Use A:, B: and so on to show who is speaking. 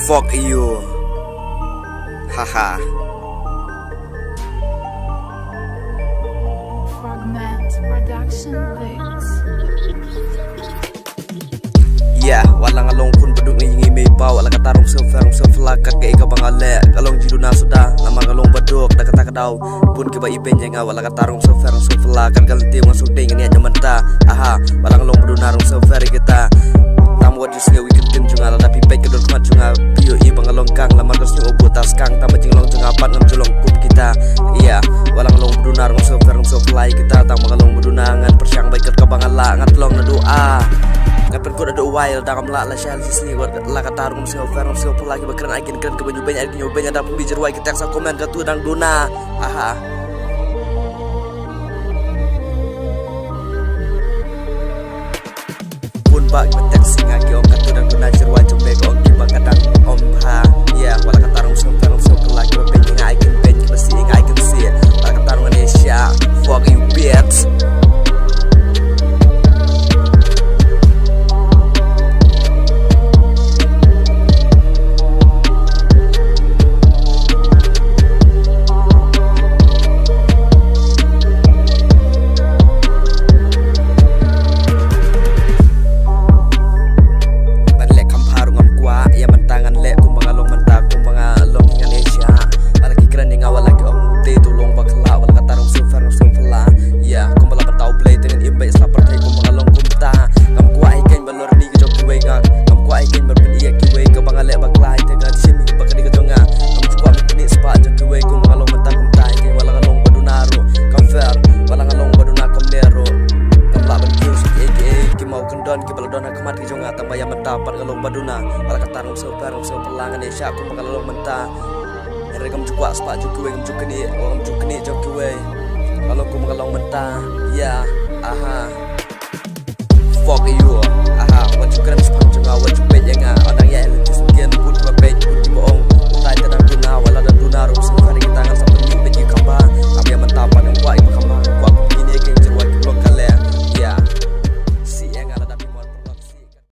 A: Fuck you. Haha.
B: Fragment Production Beats.
A: Yeah, walang along kun beduk ni ngi may baw ala katarong self ka ke ka bangale kalong jidu na sudah lamang along beduk da kata kadaw pun ke ba iben nga wala katarong self kan galti masuk ding ni aja menta aha walang along beduk narong self kita tamu wajus nge wicked kin jungal tapi baik kedul kmat jungal bio i bangalong kang lamar kos ni obu tas kang tambah jinglong jungal pat ngam julong kum kita iya walang along beduk narong self kita tamu along beduk nangan persyang baik ka bangala ngat long na doa Ngapain kau ada wild dalam la shell sini gua la katarung self lagi bakran agen kan ke banyu banyak ada pembicar wai kita sa komen ka tu dang dona aha pun bak betek singa ki om ka tu dang dona jerwa jombe ko ki bakadang om ha ya wala katarung self lagi bakran agen ben ki besi agen si la katarung Indonesia fuck you bitch. Baduna ala katarung self pelangan Indonesia aku makalong menta rekam juga sepak juga ngam juga ni orang juga ni juga kalau aku makalong menta ya aha fuck you aha wajib keren sepak juga wajib bejanga orang ya elitist mungkin pun berbej pun dibohong utai tadang guna wala dan guna